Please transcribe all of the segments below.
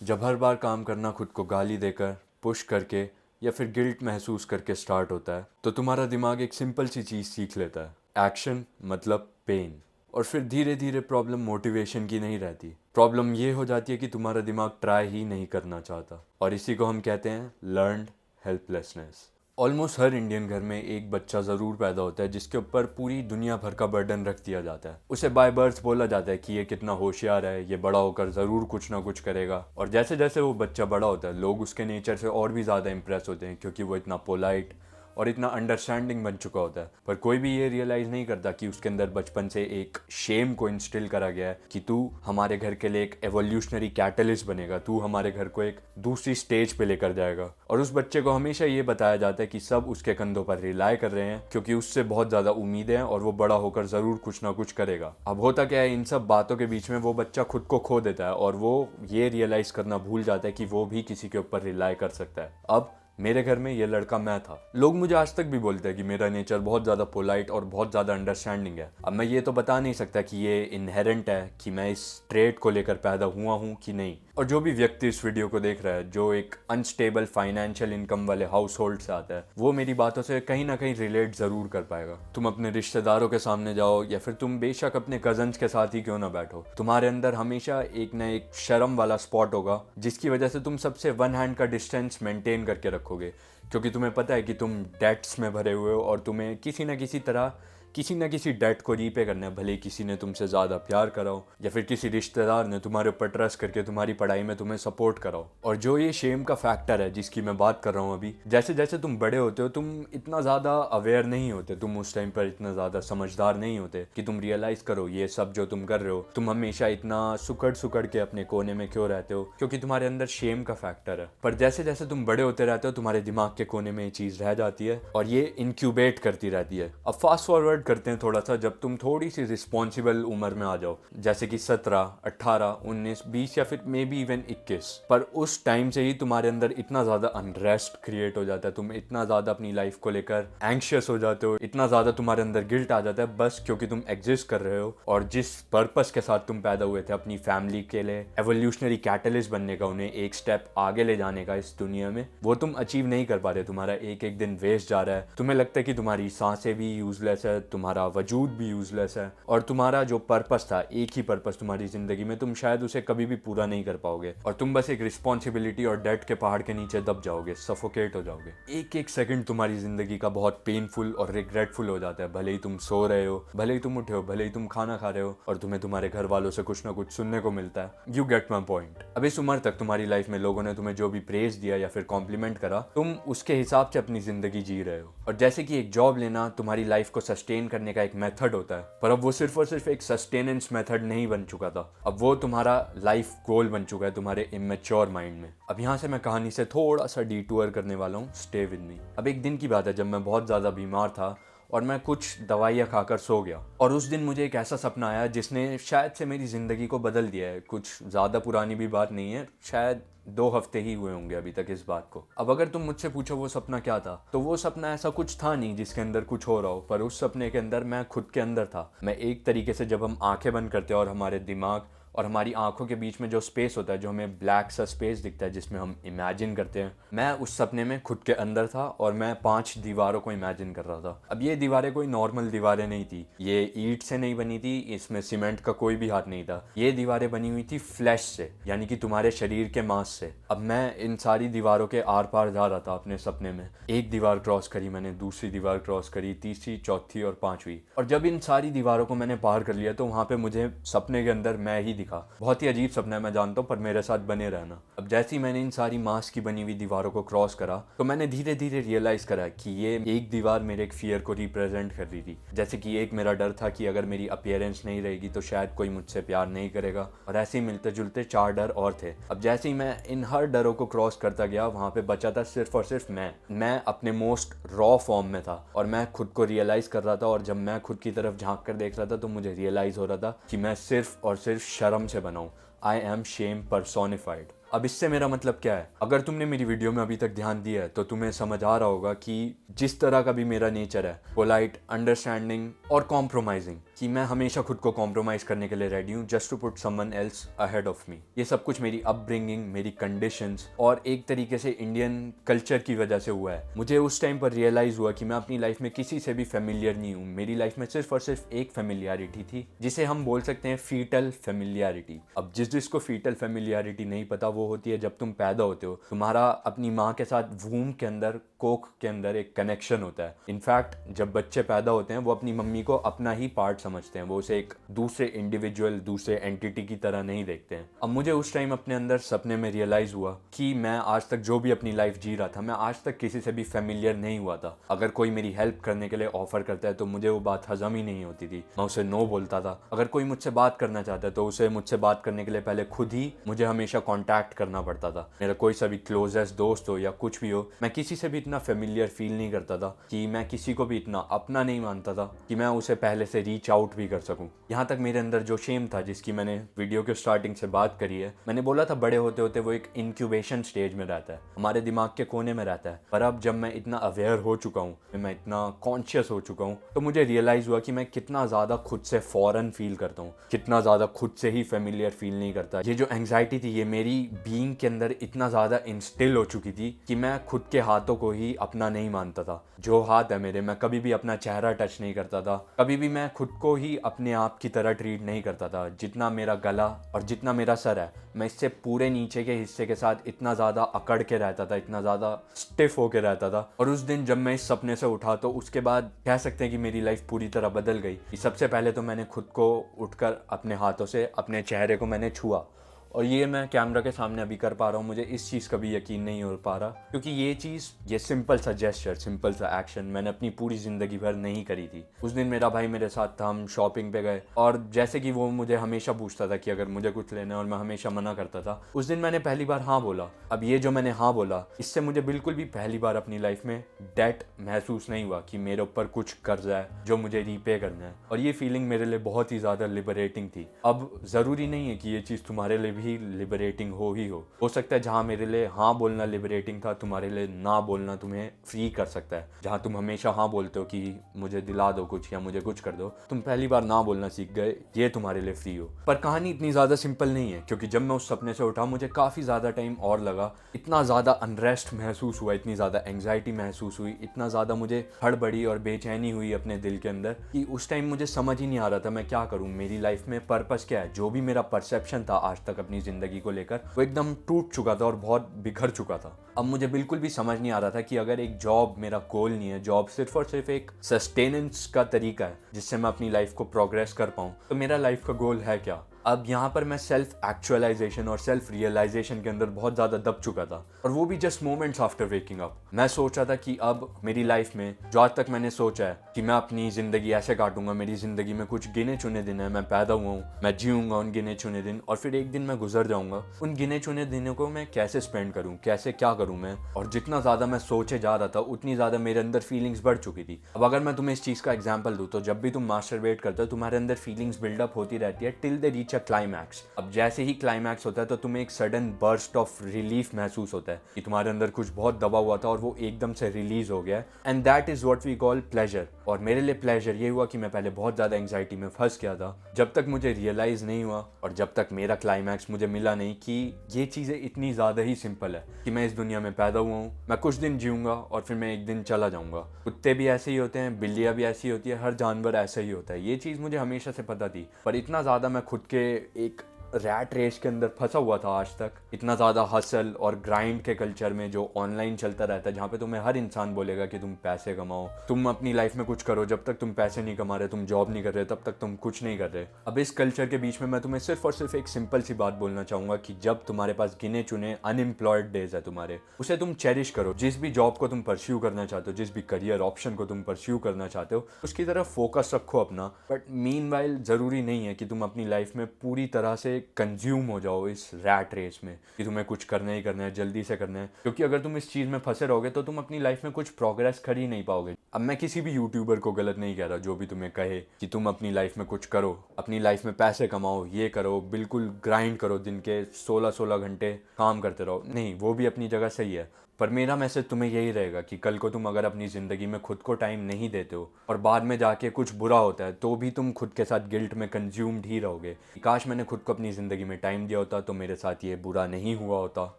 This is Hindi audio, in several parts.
जब हर बार काम करना खुद को गाली देकर, पुश करके या फिर गिल्ट महसूस करके स्टार्ट होता है तो तुम्हारा दिमाग एक सिंपल सी चीज़ सीख लेता है, एक्शन मतलब पेन। और फिर धीरे धीरे प्रॉब्लम मोटिवेशन की नहीं रहती, प्रॉब्लम ये हो जाती है कि तुम्हारा दिमाग ट्राई ही नहीं करना चाहता, और इसी को हम कहते हैं लर्नड हेल्पलेसनेस। ऑलमोस्ट हर इंडियन घर में एक बच्चा ज़रूर पैदा होता है जिसके ऊपर पूरी दुनिया भर का बर्डन रख दिया जाता है। उसे बाय बर्थ बोला जाता है कि ये कितना होशियार है, ये बड़ा होकर ज़रूर कुछ ना कुछ करेगा। और जैसे जैसे वो बच्चा बड़ा होता है लोग उसके नेचर से और भी ज़्यादा इंप्रेस होते हैं, क्योंकि वो इतना पोलाइट और इतना अंडरस्टैंडिंग बन चुका होता है। पर कोई भी ये रियलाइज़ नहीं करता कि उसके अंदर बचपन से एक शेम को इंस्टिल करा गया है कि तू हमारे घर के लिए एक एवोल्यूशनरी कैटलिस्ट बनेगा, तू हमारे घर को एक दूसरी स्टेज पे लेकर जाएगा। और उस बच्चे को हमेशा ये बताया जाता है कि सब उसके कंधों पर रिलाई कर रहे हैं क्योंकि उससे बहुत ज़्यादा उम्मीदें हैं और वो बड़ा होकर ज़रूर कुछ ना कुछ करेगा। अब होता क्या है, इन सब बातों के बीच में वो बच्चा खुद को खो देता है और वो ये रियलाइज़ करना भूल जाता है कि वो भी किसी के ऊपर रिलाई कर सकता है। अब मेरे घर में ये लड़का मैं था। लोग मुझे आज तक भी बोलते हैं कि मेरा नेचर बहुत ज़्यादा पोलाइट और बहुत ज़्यादा अंडरस्टैंडिंग है। अब मैं ये तो बता नहीं सकता कि ये इनहेरेंट है, कि मैं इस ट्रेट को लेकर पैदा हुआ हूँ कि नहीं। और जो भी व्यक्ति इस वीडियो को देख रहा है जो एक अनस्टेबल फाइनेंशियल इनकम वाले हाउस होल्ड से आता है, वो मेरी बातों से कहीं ना कहीं रिलेट ज़रूर कर पाएगा। तुम अपने रिश्तेदारों के सामने जाओ या फिर तुम बेशक अपने कजन्स के साथ ही क्यों ना बैठो, तुम्हारे अंदर हमेशा एक ना एक शर्म वाला स्पॉट होगा जिसकी वजह से तुम सबसे वन हैंड का डिस्टेंस मेंटेन करके रखोगे, क्योंकि तुम्हें पता है कि तुम डेट्स में भरे हुए हो और तुम्हें किसी न किसी तरह किसी न किसी डेट को रीपे करना है। भले ही किसी ने तुमसे ज़्यादा प्यार कराओ या फिर किसी रिश्तेदार ने तुम्हारे ऊपर ट्रस्ट करके तुम्हारी पढ़ाई में तुम्हें सपोर्ट कराओ। और जो ये शेम का फैक्टर है जिसकी मैं बात कर रहा हूँ अभी, जैसे जैसे तुम बड़े होते हो तुम इतना ज़्यादा अवेयर नहीं होते, तुम उस टाइम पर इतना ज़्यादा समझदार नहीं होते कि तुम रियलाइज़ करो ये सब जो तुम कर रहे हो, तुम हमेशा इतना सुकड़ सुकड़ के अपने कोने में क्यों रहते हो, क्योंकि तुम्हारे अंदर शेम का फैक्टर है। पर जैसे जैसे तुम बड़े होते रहते हो तुम्हारे दिमाग के कोने में ये चीज़ रह जाती है और ये इंक्यूबेट करती रहती है। अब फास्ट फॉरवर्ड करते हैं थोड़ा सा, जब तुम थोड़ी सी रिस्पॉन्सिबल उम्र में आ जाओ, जैसे कि 17, 18, 19, 20 या फिर मे बी इवन 21। पर उस टाइम से ही तुम्हारे अंदर इतना ज़्यादा अनरेस्ट क्रिएट हो जाता है, तुम इतना ज़्यादा अपनी लाइफ को लेकर एंग्शियस हो जाते हो, इतना ज़्यादा तुम्हारे अंदर गिल्ट आ जाता है, बस क्योंकि तुम एग्जिस्ट कर रहे हो और जिस पर्पस के साथ तुम पैदा हुए थे अपनी फैमिली के लिए एवोल्यूशनरी कैटलिस्ट बनने का, उन्हें एक स्टेप आगे ले जाने का इस दुनिया में, वो तुम अचीव नहीं कर पा रहे। तुम्हारा एक एक दिन वेस्ट जा रहा है, तुम्हें लगता है कि तुम्हारी सांसें भी यूजलेस है, तुम्हारा वजूद भी यूजलेस है और तुम्हारा जो पर्पस था, एक ही पर्पस तुम्हारी जिंदगी में, तुम शायद उसे कभी भी पूरा नहीं कर पाओगे और तुम बस एक रिस्पॉन्सिबिलिटी और डेट के पहाड़ के नीचे दब जाओगे, सफोकेट हो जाओगे। एक एक सेकंड तुम्हारी जिंदगी का बहुत पेनफुल और रिग्रेटफुल हो जाता है, भले ही तुम सो रहे हो, भले ही तुम उठे हो, भले ही तुम खाना खा रहे हो और तुम्हें तुम्हारे घर वालों से कुछ ना कुछ सुनने को मिलता है। You get my point. अब इस उम्र तक तुम्हारी लाइफ में लोगों ने तुम्हें जो भी प्रेज दिया या फिर कॉम्प्लीमेंट करा, तुम उसके हिसाब से अपनी जिंदगी जी रहे हो। और जैसे कि एक जॉब लेना तुम्हारी लाइफ को सस्टेन करने का एक मेथड होता है, पर अब वो सिर्फ और सिर्फ एक सस्टेनेंस मेथड नहीं बन चुका था, अब वो तुम्हारा लाइफ गोल बन चुका है तुम्हारे इमेच्योर माइंड में। अब यहाँ से मैं कहानी से थोड़ा सा डिटूर करने वाला हूँ, स्टे विद मी। अब एक दिन की बात है जब मैं बहुत ज़्यादा बीमार था और मैं कुछ दवाइयाँ खाकर सो गया, और उस दिन मुझे एक ऐसा सपना आया जिसने शायद से मेरी ज़िंदगी को बदल दिया है। कुछ ज़्यादा पुरानी भी बात नहीं है, शायद 2 हफ्ते ही हुए होंगे अभी तक इस बात को। अब अगर तुम मुझसे पूछो वो सपना क्या था, तो वो सपना ऐसा कुछ था नहीं जिसके अंदर कुछ हो रहा हो, पर उस सपने के अंदर मैं खुद के अंदर था। मैं एक तरीके से, जब हम आंखें बंद करते हैं और हमारे दिमाग और हमारी आंखों के बीच में जो स्पेस होता है, जो हमें ब्लैक सा स्पेस दिखता है जिसमें हम इमेजिन करते हैं, मैं उस सपने में खुद के अंदर था और मैं 5 दीवारों को इमेजिन कर रहा था। अब ये दीवारें कोई नॉर्मल दीवारें नहीं थी, ये ईंट से नहीं बनी थी, इसमें सीमेंट का कोई भी हाथ नहीं था, ये दीवारें बनी हुई थी फ्लैश से, यानी कि तुम्हारे शरीर के मांस से। अब मैं इन सारी दीवारों के आर पार जा रहा था अपने सपने में। एक दीवार क्रॉस करी मैंने, दूसरी दीवार क्रॉस करी, तीसरी, चौथी और 5वीं, और जब इन सारी दीवारों को मैंने पार कर लिया तो वहाँ पे मुझे सपने के अंदर मैं ही दिखा। बहुत ही अजीब सपना है मैं जानता हूँ, पर मेरे साथ बने रहना। अब जैसे ही मैंने इन सारी मांस की बनी हुई दीवारों को क्रॉस करा तो मैंने धीरे धीरे रियलाइज करा कि ये एक दीवार मेरे एक फियर को रिप्रेजेंट कर रही थी। जैसे कि एक मेरा डर था कि अगर मेरी अपीयरेंस नहीं रहेगी तो शायद कोई मुझसे प्यार नहीं करेगा, और ऐसे ही मिलते जुलते 4 डर और थे। अब जैसे ही मैं इन हर डरों को क्रॉस करता गया, वहाँ पे बचा था सिर्फ और सिर्फ मैं अपने मोस्ट रॉ फॉर्म में था और मैं खुद को रियलाइज कर रहा था। और जब मैं खुद की तरफ झांक कर देख रहा था तो मुझे रियलाइज हो रहा था कि मैं सिर्फ और सिर्फ शर्म से बना हूँ। I am shame personified. अब इससे मेरा मतलब क्या है, अगर तुमने मेरी वीडियो में अभी तक ध्यान दिया है तो तुम्हें समझ आ रहा होगा कि जिस तरह का भी मेरा नेचर है, पोलाइट, अंडरस्टैंडिंग और कॉम्प्रोमाइजिंग, कि मैं हमेशा खुद को कॉम्प्रोमाइज करने के लिए रेडी हूँ just to put someone else ahead of me. ये सब कुछ मेरी अपब्रिंगिंग, मेरी कंडीशंस और एक तरीके से इंडियन कल्चर की वजह से हुआ है। मुझे उस टाइम पर रियलाइज हुआ कि मैं अपनी लाइफ में किसी से भी फेमिलियर नहीं हूँ। मेरी लाइफ में सिर्फ और सिर्फ एक फेमिलियरिटी थी जिसे हम बोल सकते हैं फीटल फेमिलियरिटी। अब जिसको फीटल फेमिलियरिटी नहीं पता, वो होती है जब तुम पैदा होते हो, तुम्हारा अपनी माँ के साथ वूम के अंदर, कोख के अंदर एक कनेक्शन होता है। इनफैक्ट जब बच्चे पैदा होते हैं वो अपनी मम्मी को अपना ही पार्ट समझते हैं, वो उसे एक दूसरे इंडिविजुअल, दूसरे एंटिटी की तरह नहीं देखते हैं। अब मुझे उस टाइम अपने अंदर सपने में रियलाइज हुआ कि मैं आज तक जो भी अपनी लाइफ जी रहा था, मैं आज तक किसी से भी फेमिलियर नहीं हुआ था। अगर कोई मेरी हेल्प करने के लिए ऑफर करता है तो मुझे वो बात हजम ही नहीं होती थी, मैं उसे नो बोलता था। अगर कोई मुझसे बात करना चाहता है तो उसे मुझसे बात करने के लिए पहले खुद ही मुझे हमेशा कॉन्टैक्ट करना पड़ता था। मेरा कोई सा भी क्लोजेस्ट दोस्त हो या कुछ भी हो, मैं किसी से भी इतना फेमिलियर फील नहीं करता था, कि मैं किसी को भी इतना अपना नहीं मानता था कि मैं उसे पहले से रीच आउट भी कर सकूं। यहाँ तक मेरे अंदर जो शेम था, जिसकी मैंने वीडियो के स्टार्टिंग से बात करी है, मैंने बोला था बड़े होते होते वो एक इंक्यूबेशन स्टेज में रहता है, हमारे दिमाग के कोने में रहता है। पर अब जब मैं इतना अवेयर हो चुका हूँ, मैं इतना कॉन्शियस हो चुका हूँ, तो मुझे रियलाइज हुआ कि मैं कितना ज़्यादा खुद से फॉरेन फील करता हूँ, कितना ज़्यादा खुद से ही फेमिलियर फील नहीं करता। ये जो एंग्जाइटी थी, ये मेरी बीइंग के अंदर इतना ज़्यादा इंस्टिल हो चुकी थी कि मैं खुद के हाथों को ही अपना नहीं मानता था। जो हाथ है मेरे, मैं कभी भी अपना चेहरा टच नहीं करता था, कभी भी मैं खुद को ही अपने आप की तरह ट्रीट नहीं करता था। जितना मेरा गला और जितना मेरा सर है, मैं इससे पूरे नीचे के हिस्से के साथ इतना ज़्यादा अकड़ के रहता था, इतना ज़्यादा स्टिफ होके रहता था। और उस दिन जब मैं इस सपने से उठा तो उसके बाद कह सकते हैं कि मेरी लाइफ पूरी तरह बदल गई। सबसे पहले तो मैंने खुद को उठकर अपने हाथों से अपने चेहरे को मैंने छुआ, और ये मैं कैमरा के सामने अभी कर पा रहा हूँ। मुझे इस चीज़ का भी यकीन नहीं हो पा रहा, क्योंकि ये चीज़, ये सिंपल सा जेस्चर, सिंपल सा एक्शन मैंने अपनी पूरी ज़िंदगी भर नहीं करी थी। उस दिन मेरा भाई मेरे साथ था, हम शॉपिंग पे गए, और जैसे कि वो मुझे हमेशा पूछता था कि अगर मुझे कुछ लेना है, और मैं हमेशा मना करता था, उस दिन मैंने पहली बार हाँ बोला। अब ये जो मैंने हाँ बोला, इससे मुझे बिल्कुल भी पहली बार अपनी लाइफ में डेट महसूस नहीं हुआ कि मेरे ऊपर कुछ कर्जा है जो मुझे रीपे करना है। और ये फीलिंग मेरे लिए बहुत ही ज़्यादा लिबरेटिंग थी। अब ज़रूरी नहीं है कि ये चीज़ तुम्हारे लिए भी लिबरेटिंग हो सकता है जहाँ मेरे लिए हाँ बोलना लिबरेटिंग था, तुम्हारे लिए ना बोलना तुम्हें फ्री कर सकता है। जहाँ तुम हमेशा हाँ बोलते हो कि मुझे दिला दो कुछ या मुझे कुछ कर दो, तुम पहली बार ना बोलना सीख गए, ये तुम्हारे लिए फ्री हो। पर कहानी इतनी ज़्यादा सिंपल नहीं है, क्योंकि जब मैं उस सपने से उठा मुझे काफ़ी ज़्यादा टाइम और लगा। इतना ज़्यादा अनरेस्ट महसूस हुआ, इतनी ज़्यादा एंग्जाइटी महसूस हुई, इतना ज़्यादा मुझे हड़बड़ी और बेचैनी हुई अपने दिल के अंदर, कि उस टाइम मुझे समझ ही नहीं आ रहा था मैं क्या करूँ, मेरी लाइफ में पर्पस क्या है। जो भी मेरा परसेप्शन था आज तक अपनी ज़िंदगी को लेकर, वो एकदम टूट चुका था और बहुत बिखर चुका था। अब मुझे बिल्कुल भी समझ नहीं आ रहा था कि अगर एक जॉब मेरा गोल नहीं है, जॉब सिर्फ और सिर्फ एक सस्टेनेंस का तरीका है जिससे मैं अपनी लाइफ को प्रोग्रेस कर पाऊँ, तो मेरा लाइफ का गोल है क्या। अब यहाँ पर मैं सेल्फ एक्चुअलाइजेशन और सेल्फ रियलाइजेशन के अंदर बहुत ज़्यादा दब चुका था, और वो भी just moments after waking up. मैं सोच रहा था कि अब मेरी लाइफ में जो आज तक मैंने सोचा है कि मैं अपनी ज़िंदगी ऐसे काटूंगा, मेरी ज़िंदगी में कुछ गिने चुने दिन है, मैं पैदा हुआ हूँ, मैं जीऊँगा उन गिने चुने दिन, और फिर एक दिन मैं गुजर जाऊँगा। उन गिने चुने दिनों को मैं कैसे स्पेंड करूँ, कैसे क्या करूँ मैं। और जितना ज़्यादा मैं सोचे जा रहा था, उतनी ज़्यादा मेरे अंदर फीलिंग्स बढ़ चुकी थी। अब अगर मैं तुम्हें इस चीज़ का एग्जाम्पल दूँ, तो जब भी तुम मास्टरबेट करते हो, तुम्हारे अंदर फीलिंग्स बिल्डअप होती रहती है till they reach a climax. अब जैसे ही क्लाइमैक्स होता है तो तुम्हें एक सडन बर्स्ट ऑफ रिलीफ महसूस होता है कि तुम्हारे अंदर कुछ बहुत दबा हुआ था और वो एकदम से रिलीज हो गया, and that is what we call pleasure. और मेरे लिए प्लेजर ये हुआ कि मैं पहले बहुत ज़्यादा एंग्जाइटी में फंस गया था, जब तक मुझे रियलाइज़ नहीं हुआ और जब तक मेरा क्लाइमैक्स मुझे मिला नहीं कि ये चीज़ें इतनी ज़्यादा ही सिंपल है कि मैं इस दुनिया में पैदा हुआ हूँ, मैं कुछ दिन जीऊँगा और फिर मैं एक दिन चला जाऊँगा। कुत्ते भी ऐसे ही होते हैं, बिल्लियाँ भी ऐसी होती है, हर जानवर ऐसा ही होता है। ये चीज़ मुझे हमेशा से पता थी, पर इतना ज़्यादा मैं खुद के एक रैट रेस के अंदर फंसा हुआ था आज तक, इतना ज़्यादा हसल और ग्राइंड के कल्चर में जो ऑनलाइन चलता रहता है, जहाँ पे तुम्हें हर इंसान बोलेगा कि तुम पैसे कमाओ, तुम अपनी लाइफ में कुछ करो, जब तक तुम पैसे नहीं कमा रहे, तुम जॉब नहीं कर रहे, तब तक तुम कुछ नहीं कर रहे। अब इस कल्चर के बीच में मैं तुम्हें सिर्फ और सिर्फ एक सिंपल सी बात बोलना चाहूँगा कि जब तुम्हारे पास गिने चुने अनएम्प्लॉयड डेज है तुम्हारे, उसे तुम चेरिश करो। जिस भी जॉब को तुम परस्यू करना चाहते हो, जिस भी करियर ऑप्शन को तुम परस्यू करना चाहते हो, उसकी तरफ फोकस रखो अपना। बट मीनवाइल ज़रूरी नहीं है कि तुम अपनी लाइफ में पूरी तरह से कंज्यूम हो जाओ इस रैट रेस में कि तुम्हें कुछ करना ही करना है, जल्दी से करना है, क्योंकि अगर तुम इस चीज़ में फंसे रहोगे तो तुम अपनी लाइफ में कुछ प्रोग्रेस कर ही नहीं पाओगे। अब मैं किसी भी यूट्यूबर को गलत नहीं कह रहा जो भी तुम्हें कहे कि तुम अपनी लाइफ में कुछ करो, अपनी लाइफ में पैसे कमाओ, ये करो, बिल्कुल ग्राइंड करो, दिन के 16-16 घंटे काम करते रहो। नहीं, वो भी अपनी जगह सही है, पर मेरा मैसेज तुम्हें यही रहेगा कि कल को तुम अगर अपनी ज़िंदगी में खुद को टाइम नहीं देते हो और बाद में जाके कुछ बुरा होता है तो भी तुम खुद के साथ गिल्ट में कंज्यूम्ड ही रहोगे। काश मैंने खुद को अपनी ज़िंदगी में टाइम दिया होता तो मेरे साथ ये बुरा नहीं हुआ होता,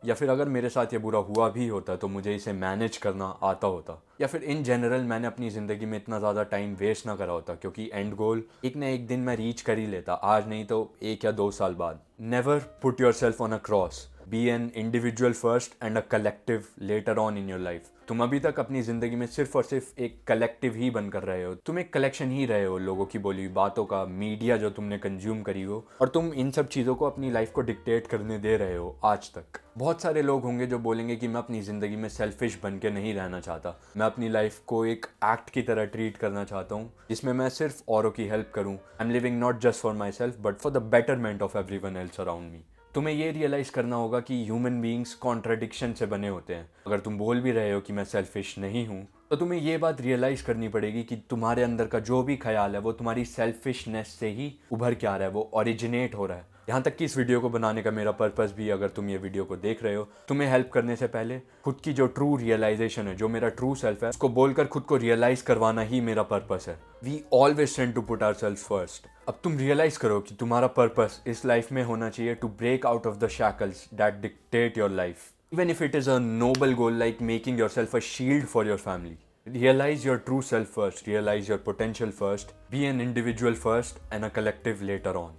या फिर अगर मेरे साथ ये बुरा हुआ भी होता तो मुझे इसे मैनेज करना आता होता, या फिर इन जनरल मैंने अपनी ज़िंदगी में इतना ज़्यादा टाइम वेस्ट ना करा होता, क्योंकि एंड गोल एक ना एक दिन मैं रीच कर ही लेता, आज नहीं तो 1 या 2 साल बाद। Never put yourself on a cross, be an individual first and a collective later on in your life. तुम अभी तक अपनी ज़िंदगी में सिर्फ और सिर्फ एक कलेक्टिव ही बनकर रहे हो, तुम एक कलेक्शन ही रहे हो लोगों की बोली हुई बातों का, मीडिया जो तुमने कंज्यूम करी हो, और तुम इन सब चीज़ों को अपनी लाइफ को डिक्टेट करने दे रहे हो आज तक। बहुत सारे लोग होंगे जो बोलेंगे कि मैं अपनी ज़िंदगी में सेल्फिश बन के नहीं रहना चाहता, मैं अपनी लाइफ को एक एक्ट की तरह ट्रीट करना चाहता हूँ जिसमें मैं सिर्फ औरों की हेल्प करूँ। I am living not just for my self but for the betterment of everyone else around me. तुम्हें ये रियलाइज़ करना होगा कि ह्यूमन बीइंग्स कॉन्ट्रडिक्शन से बने होते हैं। अगर तुम बोल भी रहे हो कि मैं सेल्फिश नहीं हूँ, तो तुम्हें ये बात रियलाइज़ करनी पड़ेगी कि तुम्हारे अंदर का जो भी ख्याल है वो तुम्हारी सेल्फिशनेस से ही उभर के आ रहा है, वो ओरिजिनेट हो रहा है। यहाँ तक कि इस वीडियो को बनाने का मेरा पर्पस भी, अगर तुम ये वीडियो को देख रहे हो, तुम्हें हेल्प करने से पहले खुद की जो ट्रू रियलाइजेशन है, जो मेरा ट्रू सेल्फ है, उसको बोलकर खुद को रियलाइज करवाना ही मेरा पर्पस है। We always tend to put ourselves first. अब तुम रियलाइज करो कि तुम्हारा पर्पस इस लाइफ में होना चाहिए to break out of the shackles that dictate your life, even if it is a noble goal like making yourself a shield for your family. Realize your true self first, realize your potential first, be an individual first and a collective later on.